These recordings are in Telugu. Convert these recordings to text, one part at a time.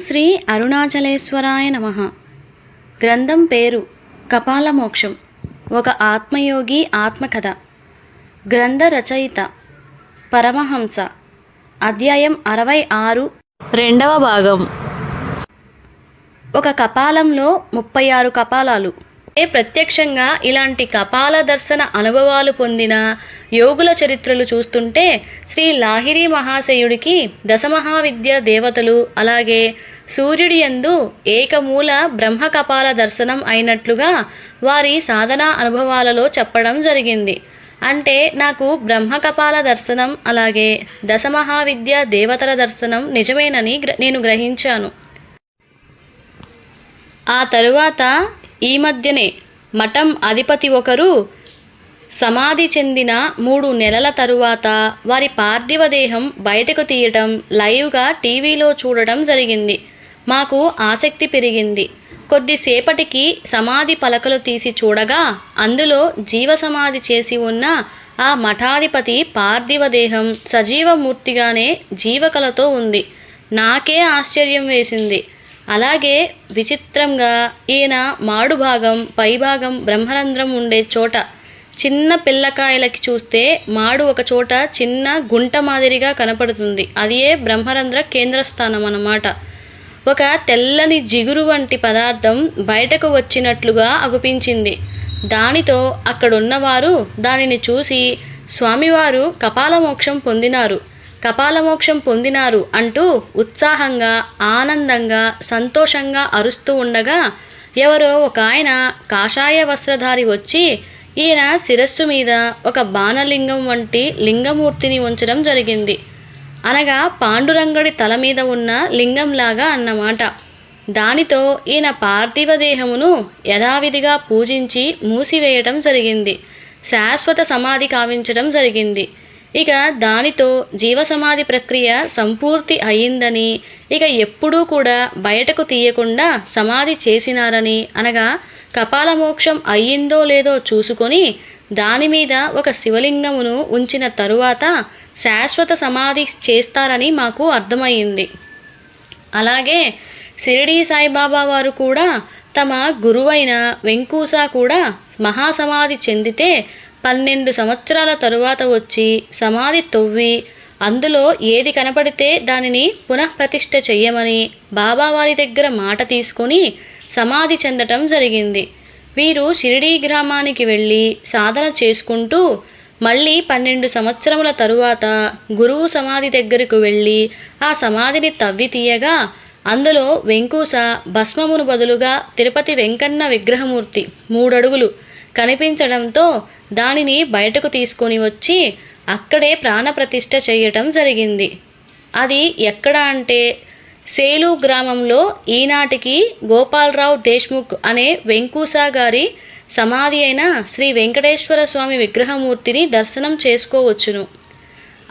శ్రీ అరుణాచలేశ్వరాయ నమః. గ్రంథం పేరు కపాలమోక్షం. ఒక ఆత్మయోగి ఆత్మకథ. గ్రంథ రచయిత పరమహంస. అధ్యాయం 66, 2వ భాగం. ఒక కపాలంలో 36 కపాలాలు. ప్రత్యక్షంగా ఇలాంటి కపాల దర్శన అనుభవాలు పొందిన యోగుల చరిత్రలు చూస్తుంటే శ్రీ లాహిరి మహాశయుడికి దశమహావిద్య దేవతలు, అలాగే సూర్యుడి యందు ఏకమూల బ్రహ్మ కపాల దర్శనం అయినట్లుగా వారి సాధనా అనుభవాలలో చెప్పడం జరిగింది. అంటే నాకు బ్రహ్మకపాల దర్శనం, అలాగే దశమహావిద్య దేవతల దర్శనం నిజమేనని నేను గ్రహించాను. ఆ తరువాత ఈ మధ్యనే మఠం అధిపతి ఒకరు సమాధి చెందిన 3 నెలల తరువాత వారి పార్థివ దేహం బయటకు తీయటం లైవ్గా టీవీలో చూడటం జరిగింది. మాకు ఆసక్తి పెరిగింది. కొద్దిసేపటికి సమాధి పలకలు తీసి చూడగా అందులో జీవ సమాధి చేసి ఉన్న ఆ మఠాధిపతి పార్థివ దేహం సజీవమూర్తిగానే జీవకళతో ఉంది. నాకే ఆశ్చర్యం వేసింది. అలాగే విచిత్రంగా ఈయన మాడు భాగం, పైభాగం బ్రహ్మరంధ్రం ఉండే చోట చిన్న పిల్లకాయలకి చూస్తే మాడు ఒక చోట చిన్న గుంట మాదిరిగా కనపడుతుంది. అదే బ్రహ్మరంధ్ర కేంద్రస్థానం అన్నమాట. ఒక తెల్లని జిగురు వంటి పదార్థం బయటకు వచ్చినట్లుగా అగుపించింది. దానితో అక్కడున్నవారు దానిని చూసి స్వామివారు కపాలమోక్షం పొందినారు అంటూ ఉత్సాహంగా, ఆనందంగా, సంతోషంగా అరుస్తూ ఉండగా ఎవరో ఒక ఆయన కాషాయ వస్త్రధారి వచ్చి ఈయన శిరస్సు మీద ఒక బాణలింగం వంటి లింగమూర్తిని ఉంచడం జరిగింది. అనగా పాండురంగడి తల మీద ఉన్న లింగంలాగా అన్నమాట. దానితో ఈయన పార్థివ దేహమును యథావిధిగా పూజించి మూసివేయటం జరిగింది. శాశ్వత సమాధి కావించడం జరిగింది. ఇక దానితో జీవసమాధి ప్రక్రియ సంపూర్తి అయ్యిందని, ఇక ఎప్పుడూ కూడా బయటకు తీయకుండా సమాధి చేసినారని, అనగా కపాలమోక్షం అయ్యిందో లేదో చూసుకొని దాని మీద ఒక శివలింగమును ఉంచిన తరువాత శాశ్వత సమాధి చేస్తారని మాకు అర్థమయ్యింది. అలాగే షిరిడీ సాయిబాబా వారు కూడా తమ గురువైన వెంకూసా కూడా మహాసమాధి చెందితే 12 సంవత్సరాల తరువాత వచ్చి సమాధి తవ్వి అందులో ఏది కనపడితే దానిని పునఃప్రతిష్ఠ చెయ్యమని బాబావారి దగ్గర మాట తీసుకొని సమాధి చెందటం జరిగింది. వీరు షిరిడీ గ్రామానికి వెళ్ళి సాధన చేసుకుంటూ మళ్ళీ 12 సంవత్సరముల తరువాత గురువు సమాధి దగ్గరకు వెళ్ళి ఆ సమాధిని తవ్వి తీయగా అందులో వెంకూస భస్మమును బదులుగా తిరుపతి వెంకన్న విగ్రహమూర్తి 3 అడుగులు కనిపించడంతో దానిని బయటకు తీసుకొని వచ్చి అక్కడే ప్రాణప్రతిష్ఠ చేయటం జరిగింది. అది ఎక్కడ అంటే సేలు గ్రామంలో ఈనాటికి గోపాలరావు దేశ్ముఖ్ అనే వెంకూసా గారి సమాధి అయిన శ్రీ వెంకటేశ్వర స్వామి విగ్రహమూర్తిని దర్శనం చేసుకోవచ్చును.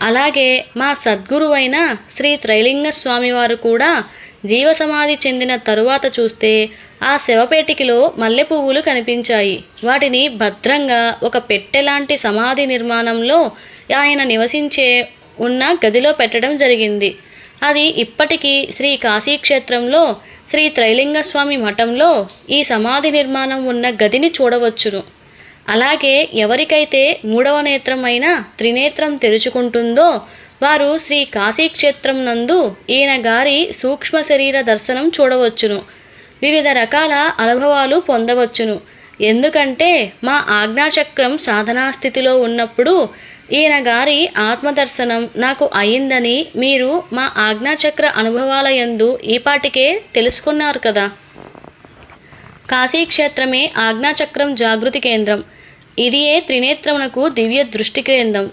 అలాగే మా సద్గురువైన శ్రీ త్రైలింగ స్వామివారు కూడా జీవసమాధి చెందిన తరువాత చూస్తే ఆ శవపేటికలో మల్లె పువ్వులు కనిపించాయి. వాటిని భద్రంగా ఒక పెట్టెలాంటి సమాధి నిర్మాణంలో ఆయన నివసించే ఉన్న గదిలో పెట్టడం జరిగింది. అది ఇప్పటికీ శ్రీ కాశీక్షేత్రంలో శ్రీ త్రైలింగస్వామి మఠంలో ఈ సమాధి నిర్మాణం ఉన్న గదిని చూడవచ్చును. అలాగే ఎవరికైతే 3వ నేత్రం అయిన త్రినేత్రం తెరుచుకుంటుందో వారు శ్రీ కాశీక్షేత్రం నందు ఈయన గారి సూక్ష్మ శరీర దర్శనం చూడవచ్చును. వివిధ రకాల అనుభవాలు పొందవచ్చును. ఎందుకంటే మా ఆజ్ఞాచక్రం సాధనా స్థితిలో ఉన్నప్పుడు ఈయన గారి ఆత్మదర్శనం నాకు అయిందని మీరు మా ఆజ్ఞాచక్ర అనుభవాల యందు ఈపాటికే తెలుసుకున్నారు కదా. కాశీక్షేత్రమే ఆజ్ఞాచక్రం జాగృతి కేంద్రం. ఇదియే త్రినేత్రమునకు దివ్య దృష్టి కేంద్రం.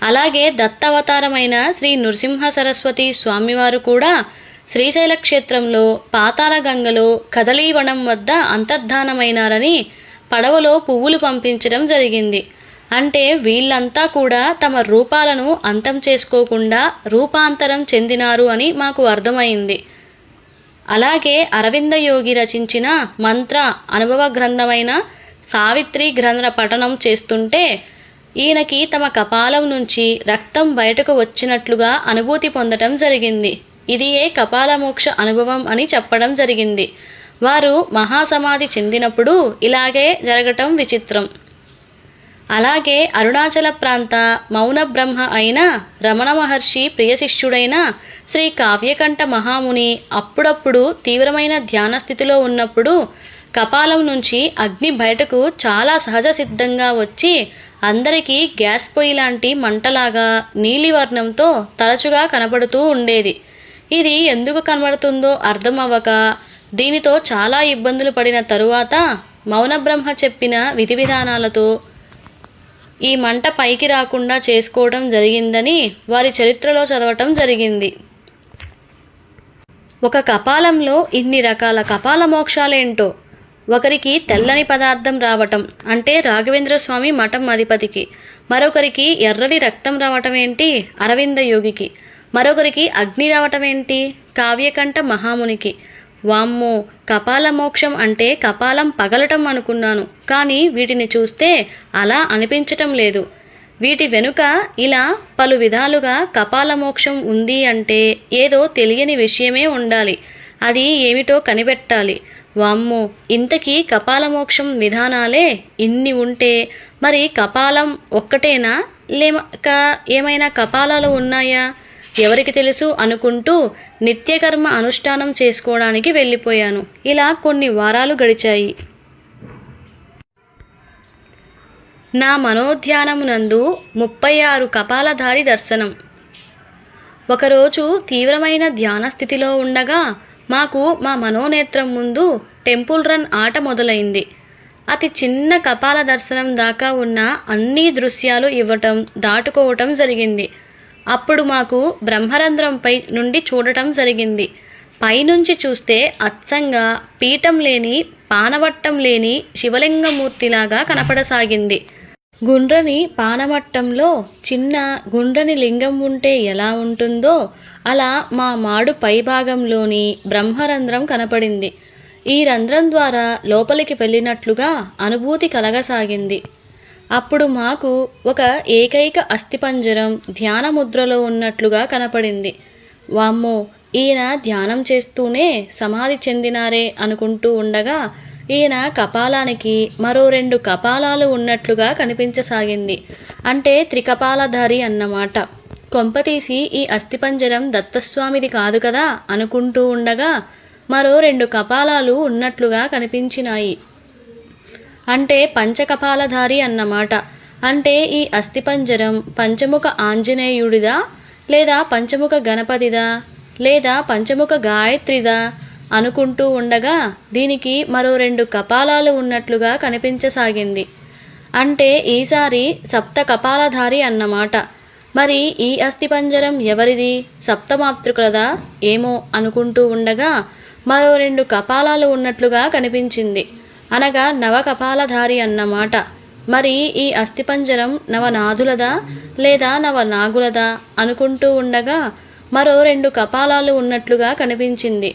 అలాగే దత్తావతారమైన శ్రీ నృసింహ సరస్వతి స్వామివారు కూడా శ్రీశైల క్షేత్రంలో పాతాళ గంగలో కదలీవనం వద్ద అంతర్ధానమైనారని పడవలో పువ్వులు పంపించడం జరిగింది. అంటే వీళ్ళంతా కూడా తమ రూపాలను అంతం చేసుకోకుండా రూపాంతరం చెందినారు అని మాకు అర్థమైంది. అలాగే అరవింద యోగి రచించిన మంత్ర అనుభవ గ్రంథమైన సావిత్రి గ్రంథ పఠనం చేస్తుంటే ఈయనకి తమ కపాలం నుంచి రక్తం బయటకు వచ్చినట్లుగా అనుభూతి పొందటం జరిగింది. ఇదియే కపాలమోక్ష అనుభవం అని చెప్పడం జరిగింది. వారు మహాసమాధి చెందినప్పుడు ఇలాగే జరగటం విచిత్రం. అలాగే అరుణాచల ప్రాంత మౌన బ్రహ్మ అయిన రమణ మహర్షి ప్రియ శిష్యుడైన శ్రీ కావ్యకంఠ మహాముని అప్పుడప్పుడు తీవ్రమైన ధ్యాన స్థితిలో ఉన్నప్పుడు కపాలం నుంచి అగ్ని బయటకు చాలా సహజ సిద్ధంగా వచ్చి అందరికీ గ్యాస్ పొయ్యి లాంటి మంటలాగా నీలివర్ణంతో తరచుగా కనబడుతూ ఉండేది. ఇది ఎందుకు కనబడుతుందో అర్థం అవ్వక దీనితో చాలా ఇబ్బందులు పడిన తరువాత మౌనబ్రహ్మ చెప్పిన విధి విధానాలతో ఈ మంట పైకి రాకుండా చేసుకోవడం జరిగిందని వారి చరిత్రలో చదవటం జరిగింది. ఒక కపాలంలో ఇన్ని రకాల కపాల మోక్షాలేంటో. ఒకరికి తెల్లని పదార్థం రావటం అంటే రాఘవేంద్ర స్వామి మఠం అధిపతికి, మరొకరికి ఎర్రని రక్తం రావటం ఏంటి అరవింద యోగికి, మరొకరికి అగ్ని రావటం ఏంటి కావ్యకంఠ మహామునికి. వామ్మో, కపాల మోక్షం అంటే కపాలం పగలటం అనుకున్నాను, కానీ వీటిని చూస్తే అలా అనిపించటం లేదు. వీటి వెనుక ఇలా పలు విధాలుగా కపాల మోక్షం ఉంది అంటే ఏదో తెలియని విషయమే ఉండాలి. అది ఏమిటో కనిపెట్టాలి. వామ్మో, ఇంతకీ కపాల మోక్షం విధానాలే ఇన్ని ఉంటే మరి కపాలం ఒక్కటేనా లేక ఏమైనా కపాలాలు ఉన్నాయా ఎవరికి తెలుసు అనుకుంటూ నిత్యకర్మ అనుష్ఠానం చేసుకోవడానికి వెళ్ళిపోయాను. ఇలా కొన్ని వారాలు గడిచాయి. నా మనోధ్యానమునందు 36 కపాలధారి దర్శనం. ఒకరోజు తీవ్రమైన ధ్యాన స్థితిలో ఉండగా మాకు మా మనోనేత్రం ముందు టెంపుల్ రన్ ఆట మొదలైంది. అతి చిన్న కపాల దర్శనం దాకా ఉన్న అన్ని దృశ్యాలు ఇవ్వటం దాటుకోవటం జరిగింది. అప్పుడు మాకు బ్రహ్మరంధ్రంపై నుండి చూడటం జరిగింది. పైనుంచి చూస్తే అచ్చంగా పీఠం లేని పానవట్టం లేని శివలింగమూర్తిలాగా కనపడసాగింది. గుండ్రని పానవట్టంలో చిన్న గుండ్రని లింగం ఉంటే ఎలా ఉంటుందో అలా మా మాడు పైభాగంలోని బ్రహ్మరంధ్రం కనపడింది. ఈ రంధ్రం ద్వారా లోపలికి వెళ్ళినట్లుగా అనుభూతి కలగసాగింది. అప్పుడు మాకు ఒక ఏకైక అస్థిపంజరం ధ్యాన ముద్రలో ఉన్నట్లుగా కనపడింది. వామ్మో, ఈయన ధ్యానం చేస్తూనే సమాధి చెందినారే అనుకుంటూ ఉండగా ఈయన కపాలానికి మరో 2 కపాలాలు ఉన్నట్లుగా కనిపించసాగింది. అంటే త్రికపాలధారి అన్నమాట. కొంపతీసి ఈ అస్థిపంజరం దత్తస్వామిది కాదు కదా అనుకుంటూ ఉండగా మరో 2 కపాలాలు ఉన్నట్లుగా కనిపించినాయి. అంటే పంచకపాలధారి అన్నమాట. అంటే ఈ అస్థిపంజరం పంచముఖ ఆంజనేయుడిదా లేదా పంచముఖ గణపతిదా లేదా పంచముఖ గాయత్రిదా అనుకుంటూ ఉండగా దీనికి మరో 2 కపాలాలు ఉన్నట్లుగా కనిపించసాగింది. అంటే ఈసారి సప్త కపాలధారి అన్నమాట. మరి ఈ అస్థిపంజరం ఎవరిది? సప్తమాతృకులదా ఏమో అనుకుంటూ ఉండగా మరో 2 కపాలాలు ఉన్నట్లుగా కనిపించింది. అనగా నవకపాలధారి అన్నమాట. మరి ఈ అస్థిపంజరం నవనాథులదా లేదా నవనాగులదా అనుకుంటూ ఉండగా మరో 2 కపాలాలు ఉన్నట్లుగా కనిపించింది.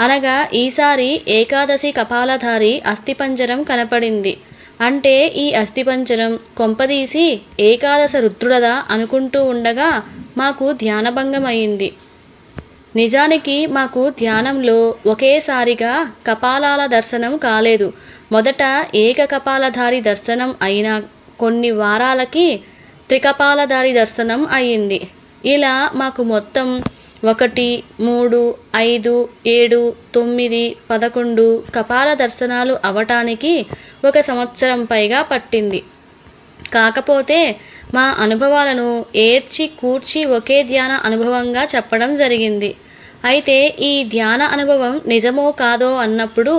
అనగా ఈసారి ఏకాదశి కపాలధారి అస్థిపంజరం కనపడింది. అంటే ఈ అస్థిపంజరం కొంపదీసి ఏకాదశ రుద్రుడదా అనుకుంటూ ఉండగా మాకు ధ్యానభంగమైంది. నిజానికి మాకు ధ్యానంలో ఒకేసారిగా కపాలాల దర్శనం కాలేదు. మొదట ఏకకపాలధారి దర్శనం అయినా కొన్ని వారాలకి త్రికపాలధారి దర్శనం అయ్యింది. ఇలా మాకు మొత్తం 1, 3, 5, 7, 9, 11 కపాల దర్శనాలు అవటానికి 1 సంవత్సరం పైగా పట్టింది. కాకపోతే మా అనుభవాలను ఏర్చి కూర్చి ఒకే ధ్యాన అనుభవంగా చెప్పడం జరిగింది. అయితే ఈ ధ్యాన అనుభవం నిజమో కాదో అన్నప్పుడు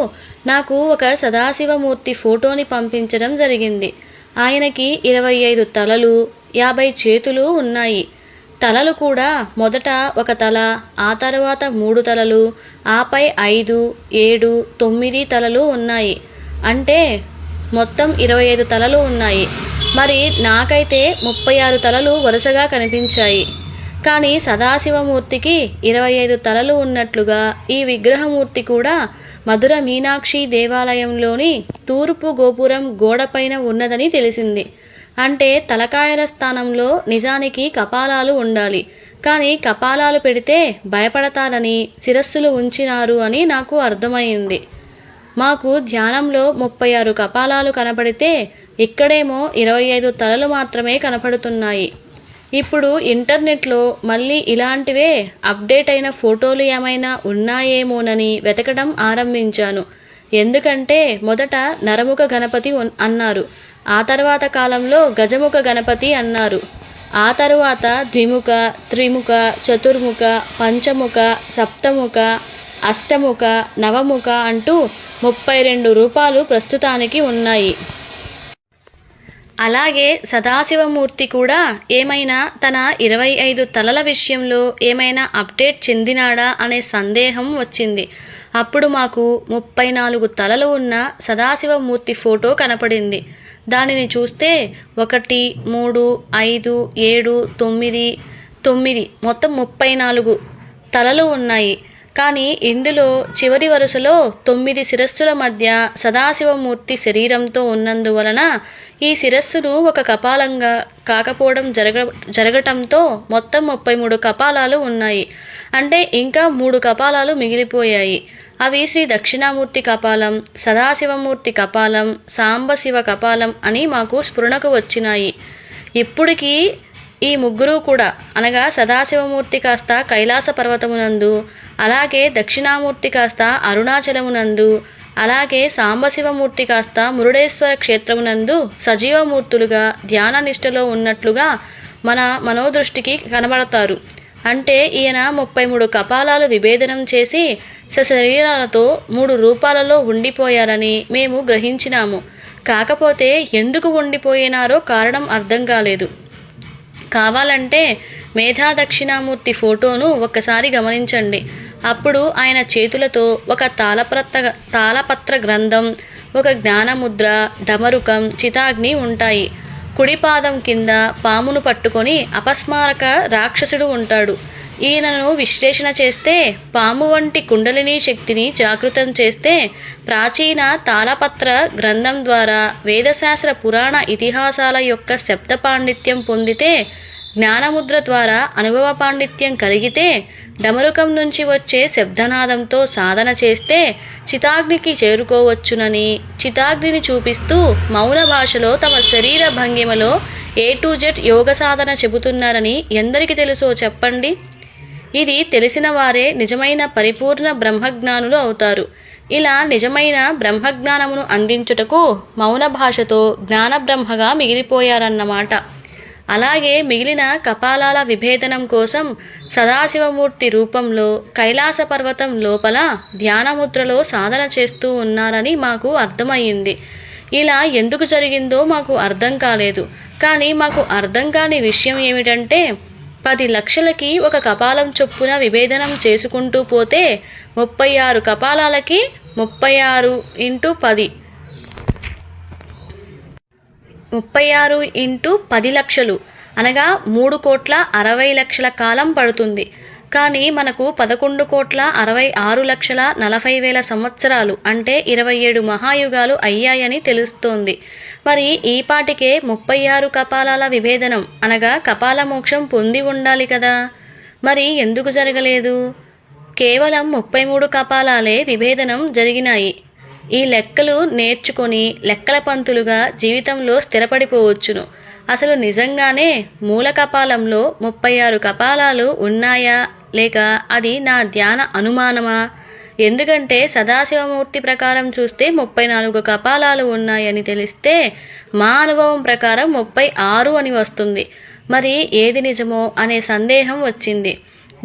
నాకు ఒక సదాశివమూర్తి ఫోటోని పంపించడం జరిగింది. ఆయనకి 25 తలలు 50 చేతులు ఉన్నాయి. తలలు కూడా మొదట 1 తల, ఆ తర్వాత 3 తలలు, ఆపై 5, 7, 9 తలలు ఉన్నాయి. అంటే మొత్తం 25 తలలు ఉన్నాయి. మరి నాకైతే 36 తలలు వరుసగా కనిపించాయి. కానీ సదాశివమూర్తికి 25 తలలు ఉన్నట్లుగా ఈ విగ్రహమూర్తి కూడా మధుర మీనాక్షి దేవాలయంలోని తూర్పు గోపురం గోడపైన ఉన్నదని తెలిసింది. అంటే తలకాయల స్థానంలో నిజానికి కపాలాలు ఉండాలి. కానీ కపాలాలు పెడితే భయపడతారని శిరస్సులు ఉంచినారు అని నాకు అర్థమైంది. మాకు ధ్యానంలో 36 కపాలాలు కనపడితే ఇక్కడేమో 25 తలలు మాత్రమే కనపడుతున్నాయి. ఇప్పుడు ఇంటర్నెట్లో మళ్ళీ ఇలాంటివే అప్డేట్ అయిన ఫోటోలు ఏమైనా ఉన్నాయేమోనని వెతకడం ఆరంభించాను. ఎందుకంటే మొదట నరముఖ గణపతి అన్నారు, ఆ తర్వాత కాలంలో గజముఖ గణపతి అన్నారు, ఆ తరువాత ద్విముఖ, త్రిముఖ, చతుర్ముఖ, పంచముఖ, సప్తముఖ, అష్టముఖ, నవముఖ అంటూ 32 రూపాలు ప్రస్తుతానికి ఉన్నాయి. అలాగే సదాశివమూర్తి కూడా ఏమైనా తన 25 తలల విషయంలో ఏమైనా అప్డేట్ చెందినాడా అనే సందేహం వచ్చింది. అప్పుడు మాకు 34 తలలు ఉన్న సదాశివమూర్తి ఫోటో కనపడింది. దానిని చూస్తే 1, 3, 5, 7, 9 మొత్తం 34 తలలు ఉన్నాయి. కానీ ఇందులో చివరి వరుసలో 9 శిరస్సుల మధ్య సదాశివమూర్తి శరీరంతో ఉన్నందువలన ఈ శిరస్సును ఒక కపాలంగా కాకపోవడం జరగటంతో మొత్తం 33 కపాలాలు ఉన్నాయి. అంటే ఇంకా 3 కపాలాలు మిగిలిపోయాయి. అవి శ్రీ దక్షిణామూర్తి కపాలం, సదాశివమూర్తి కపాలం, సాంబశివ కపాలం అని మాకు స్ఫురణకు వచ్చినాయి. ఇప్పటికీ ఈ ముగ్గురు కూడా అనగా సదాశివమూర్తి కాస్త కైలాస పర్వతమునందు, అలాగే దక్షిణామూర్తి కాస్త అరుణాచలమునందు, అలాగే సాంబశివమూర్తి కాస్త మురుడేశ్వర క్షేత్రమునందు సజీవమూర్తులుగా ధ్యాన నిష్టలో ఉన్నట్లుగా మన మనోదృష్టికి కనబడతారు. అంటే ఈయన 33 కపాలాలు విభేదనం చేసి సశరీరాలతో 3 రూపాలలో ఉండిపోయారని మేము గ్రహించినాము. కాకపోతే ఎందుకు ఉండిపోయినారో కారణం అర్థం కాలేదు. కావాలంటే మేధా దక్షిణామూర్తి ఫోటోను ఒక్కసారి గమనించండి. అప్పుడు ఆయన చేతులతో ఒక తాళపత్ర గ్రంథం, ఒక జ్ఞానముద్ర, డమరుకం, చితాగ్ని ఉంటాయి. కుడి పాదం కింద పామును పట్టుకొని అపస్మారక రాక్షసుడు ఉంటాడు. ఈయనను విశ్లేషణ చేస్తే పాము వంటి కుండలిని శక్తిని జాగృతం చేస్తే ప్రాచీన తాళపత్ర గ్రంథం ద్వారా వేదశాస్త్ర పురాణ ఇతిహాసాల యొక్క శబ్ద పాండిత్యం పొందితే, జ్ఞానముద్ర ద్వారా అనుభవ పాండిత్యం కలిగితే, డమరుకం నుంచి వచ్చే శబ్దనాదంతో సాధన చేస్తే చితాగ్నికి చేరుకోవచ్చునని చితాగ్నిని చూపిస్తూ మౌన భాషలో తమ శరీర భంగిమలో A to Z యోగ సాధన చెబుతున్నారని ఎందరికి తెలుసో చెప్పండి. ఇది తెలిసిన వారే నిజమైన పరిపూర్ణ బ్రహ్మజ్ఞానులు అవుతారు. ఇలా నిజమైన బ్రహ్మజ్ఞానమును అందించుటకు మౌన భాషతో జ్ఞానబ్రహ్మగా మిగిలిపోయారన్నమాట. అలాగే మిగిలిన కపాలాల విభేదనం కోసం సదాశివమూర్తి రూపంలో కైలాస పర్వతం లోపల ధ్యానముద్రలో సాధన చేస్తూ ఉన్నారని మాకు అర్థమయ్యింది. ఇలా ఎందుకు జరిగిందో మాకు అర్థం కాలేదు. కానీ మాకు అర్థం కాని విషయం ఏమిటంటే 10 లక్షలకి ఒక కపాలం చొప్పున విభేదనం చేసుకుంటూ పోతే 36 కపాలాలకి 36 × 10 36 × 10 లక్షలు అనగా 3,60,00,000 కాలం పడుతుంది. కానీ మనకు 11,66,40,000 సంవత్సరాలు అంటే 27 మహాయుగాలు అయ్యాయని తెలుస్తోంది. మరి ఈ పాటికే 36 కపాలాల విభేదనం అనగా కపాల మోక్షం పొంది ఉండాలి కదా. మరి ఎందుకు జరగలేదు? కేవలం 33 కపాలాలే విభేదనం జరిగినాయి. ఈ లెక్కలు నేర్చుకొని లెక్కల పంతులుగా జీవితంలో స్థిరపడిపోవచ్చును. అసలు నిజంగానే మూల కపాలంలో 36 కపాలాలు ఉన్నాయా లేక అది నా ధ్యాన అనుమానమా? ఎందుకంటే సదాశివమూర్తి ప్రకారం చూస్తే 34 కపాలాలు ఉన్నాయని తెలిస్తే మా అనుభవం ప్రకారం 36 అని వస్తుంది. మరి ఏది నిజమో అనే సందేహం వచ్చింది.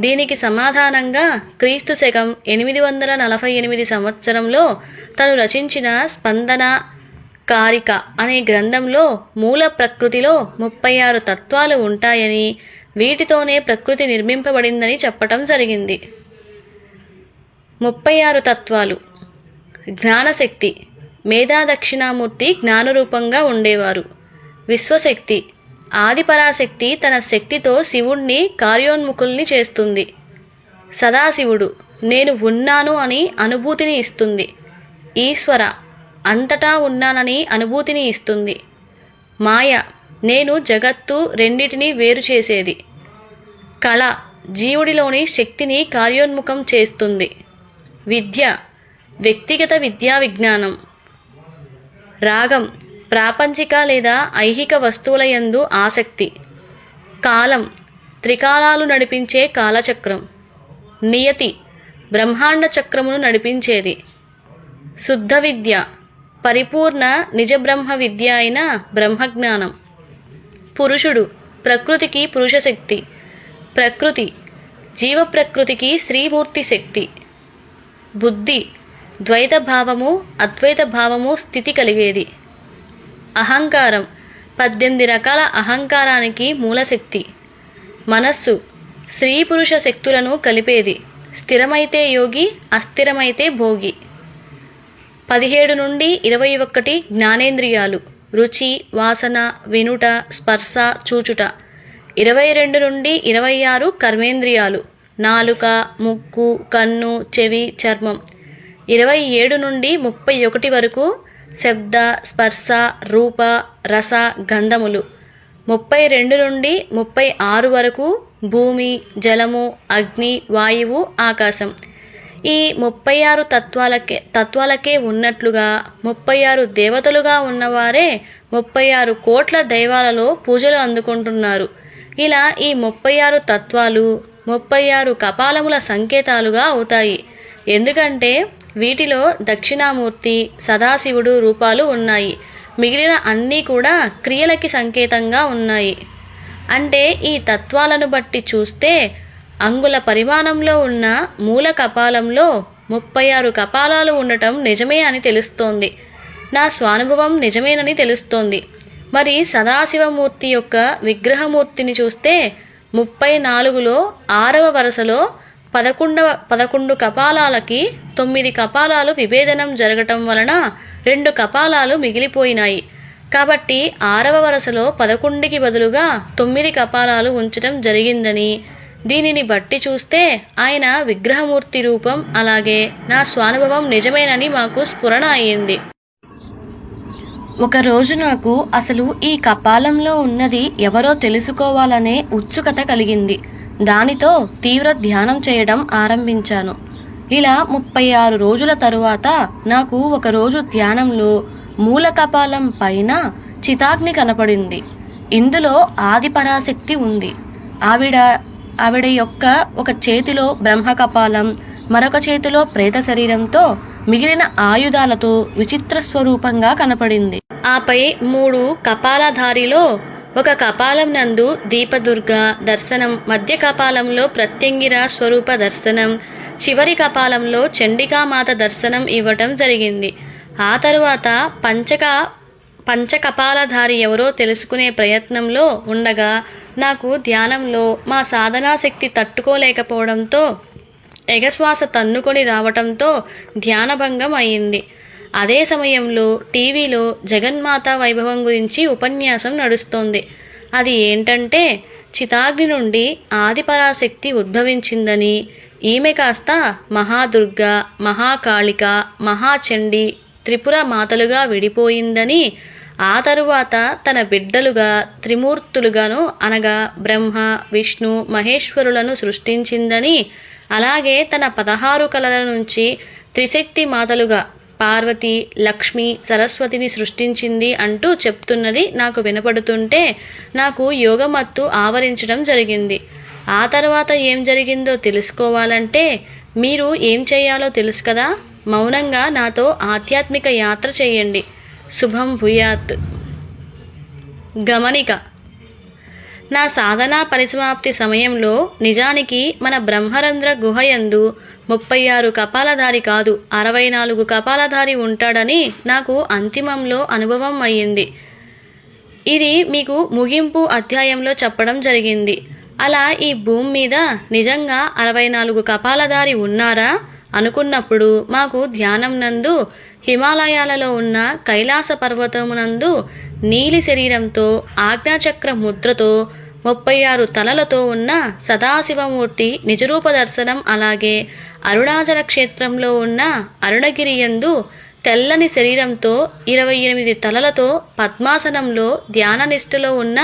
దీనికి సమాధానంగా క్రీస్తు శకం 848 సంవత్సరంలో తను రచించిన స్పందన కారిక అనే గ్రంథంలో మూల ప్రకృతిలో 36 తత్వాలు ఉంటాయని, వీటితోనే ప్రకృతి నిర్మింపబడిందని చెప్పటం జరిగింది. 36 తత్వాలు. జ్ఞానశక్తి, మేధా దక్షిణామూర్తి జ్ఞానరూపంగా ఉండేవారు. విశ్వశక్తి, ఆదిపరాశక్తి తన శక్తితో శివుణ్ణి కార్యోన్ముఖుల్ని చేస్తుంది. సదాశివుడు, నేను ఉన్నాను అని అనుభూతిని ఇస్తుంది. ఈశ్వర, అంతటా ఉన్నానని అనుభూతిని ఇస్తుంది. మాయ, నేను జగత్తు రెండిటిని వేరు చేసేది. కళ జీవుడిలోని శక్తిని కార్యోన్ముఖం చేస్తుంది. విద్య వ్యక్తిగత విద్యా విజ్ఞానం. రాగం ప్రాపంచిక లేదా ఐహిక వస్తువుల యందు ఆసక్తి. కాలం త్రికాలాలు నడిపించే కాలచక్రం. నియతి బ్రహ్మాండ చక్రమును నడిపించేది. శుద్ధ విద్య పరిపూర్ణ నిజ బ్రహ్మ విద్య అయిన బ్రహ్మజ్ఞానం. పురుషుడు ప్రకృతికి పురుషశక్తి. ప్రకృతి జీవ ప్రకృతికి శ్రీమూర్తి శక్తి. బుద్ధి ద్వైత భావము అద్వైత భావము స్థితి కలిగేది. అహంకారం 18 రకాల అహంకారానికి మూలశక్తి. మనస్సు స్త్రీ పురుష శక్తులను కలిపేది. స్థిరమైతే యోగి, అస్థిరమైతే భోగి. 17 నుండి 21 జ్ఞానేంద్రియాలు. రుచి, వాసన, వినుట, స్పర్శ, చూచుట. 22 నుండి 26 కర్మేంద్రియాలు. నాలుక, ముక్కు, కన్ను, చెవి, చర్మం. 27 నుండి 31 వరకు శబ్ద, స్పర్శ, రూప, రస, గంధములు. 32 నుండి 36 వరకు భూమి, జలము, అగ్ని, వాయువు, ఆకాశం. ఈ 36 తత్వాలకే ఉన్నట్లుగా 36 దేవతలుగా ఉన్నవారే 36 కోట్ల దైవాలలో పూజలు అందుకుంటున్నారు. ఇలా ఈ 36 తత్వాలు 36 కపాలముల సంకేతాలుగా అవుతాయి. ఎందుకంటే వీటిలో దక్షిణామూర్తి, సదాశివుడు రూపాలు ఉన్నాయి. మిగిలిన అన్నీ కూడా క్రియలకి సంకేతంగా ఉన్నాయి. అంటే ఈ తత్వాలను బట్టి చూస్తే అంగుళ పరిమాణంలో ఉన్న మూల కపాలంలో 36 కపాలాలు ఉండటం నిజమే అని తెలుస్తోంది. నా స్వానుభవం నిజమేనని తెలుస్తోంది. మరి సదాశివమూర్తి యొక్క విగ్రహమూర్తిని చూస్తే 34లో 6వ వరుసలో 11 కపాలాలకి 9 కపాలాలు విభేదనం జరగటం వలన 2 కపాలాలు మిగిలిపోయినాయి. కాబట్టి 6వ వరుసలో 11కి బదులుగా 9 కపాలాలు ఉంచటం జరిగిందని, దీనిని బట్టి చూస్తే ఆయన విగ్రహమూర్తి రూపం అలాగే నా స్వానుభవం నిజమేనని మాకు స్ఫురణ అయ్యింది. ఒకరోజు నాకు అసలు ఈ కపాలంలో ఉన్నది ఎవరో తెలుసుకోవాలనే ఉత్సుకత కలిగింది. దానితో తీవ్ర ధ్యానం చేయడం ఆరంభించాను. ఇలా 36 రోజుల తరువాత నాకు ఒకరోజు ధ్యానంలో మూల కపాలం పైన చితాగ్ని కనపడింది. ఇందులో ఆదిపరాశక్తి ఉంది. ఆవిడ యొక్క ఒక చేతిలో బ్రహ్మ కపాలం, మరొక చేతిలో ప్రేత శరీరంతో మిగిలిన ఆయుధాలతో విచిత్ర స్వరూపంగా కనపడింది. ఆపై 3 కపాలధారిలో ఒక కపాలం నందు దీపదుర్గ దర్శనం, మధ్య కపాలంలో ప్రత్యంగిర స్వరూప దర్శనం, చివరి కపాలంలో చండికామాత దర్శనం ఇవ్వటం జరిగింది. ఆ తరువాత పంచకపాలధారి ఎవరో తెలుసుకునే ప్రయత్నంలో ఉండగా నాకు ధ్యానంలో మా సాధనా శక్తి తట్టుకోలేకపోవడంతో ఎగశ్వాస తన్నుకొని రావటంతో ధ్యానభంగం అయింది. అదే సమయంలో టీవీలో జగన్మాత వైభవం గురించి ఉపన్యాసం నడుస్తోంది. అది ఏంటంటే చితాగ్ని నుండి ఆదిపరాశక్తి ఉద్భవించిందని, ఈమె కాస్త మహాదుర్గ, మహాకాళిక, మహాచండి, త్రిపుర మాతలుగా విడిపోయిందని, ఆ తరువాత తన బిడ్డలుగా త్రిమూర్తులుగాను అనగా బ్రహ్మ, విష్ణు, మహేశ్వరులను సృష్టించిందని, అలాగే తన 16 కళల నుంచి త్రిశక్తి మాతలుగా పార్వతి, లక్ష్మి, సరస్వతిని సృష్టించింది అంటూ చెప్తున్నది నాకు వినపడుతుంటే నాకు యోగమత్తు ఆవరించడం జరిగింది. ఆ తర్వాత ఏం జరిగిందో తెలుసుకోవాలంటే మీరు ఏం చేయాలో తెలుసు కదా. మౌనంగా నాతో ఆధ్యాత్మిక యాత్ర చేయండి. శుభం భూయాత్. గమనిక: నా సాధనా పరిసమాప్తి సమయంలో నిజానికి మన బ్రహ్మరంధ్ర గుహయందు 36 కపాలధారి కాదు 64 కపాలధారి ఉంటాడని నాకు అంతిమంలో అనుభవం అయ్యింది. ఇది మీకు ముగింపు అధ్యాయంలో చెప్పడం జరిగింది. అలా ఈ భూమి మీద నిజంగా 64 కపాలధారి ఉన్నారా అనుకున్నప్పుడు మాకు ధ్యానం నందు హిమాలయాలలో ఉన్న కైలాస పర్వతమునందు నీలి శరీరంతో ఆజ్ఞాచక్ర ముద్రతో 36 తలలతో ఉన్న సదాశివమూర్తి నిజరూప దర్శనం, అలాగే అరుణాచల క్షేత్రంలో ఉన్న అరుణగిరియందు తెల్లని శరీరంతో 28 తలలతో పద్మాసనంలో ధ్యాన నిష్ఠలో ఉన్న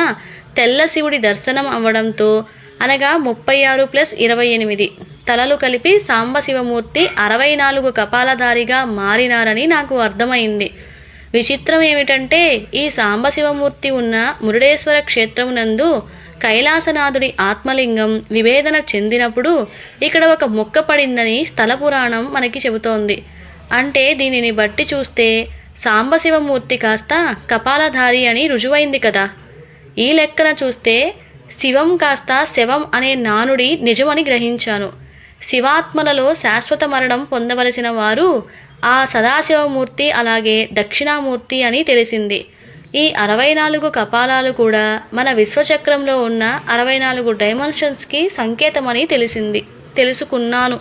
తెల్ల శివుడి దర్శనం అవ్వడంతో అనగా 36 + 28 తలలు కలిపి సాంబశివమూర్తి 64 కపాలధారిగా మారినారని నాకు అర్థమైంది. విచిత్రం ఏమిటంటే ఈ సాంబశివమూర్తి ఉన్న మురుడేశ్వర క్షేత్రమునందు కైలాసనాథుడి ఆత్మలింగం విభేదన చెందినప్పుడు ఇక్కడ ఒక ముక్క పడిందని స్థల పురాణం మనకి చెబుతోంది. అంటే దీనిని బట్టి చూస్తే సాంబశివమూర్తి కాస్త కపాలధారి అని రుజువైంది కదా. ఈ లెక్కన చూస్తే శివం కాస్త శవం అనే నానుడి నిజమని గ్రహించాను. శివాత్మలలో శాశ్వత మరణం పొందవలసిన వారు ఆ సదాశివమూర్తి అలాగే దక్షిణామూర్తి అని తెలిసింది. ఈ 64 కపాలాలు కూడా మన విశ్వచక్రంలో ఉన్న 64 డైమెన్షన్స్కి సంకేతమని తెలుసుకున్నాను.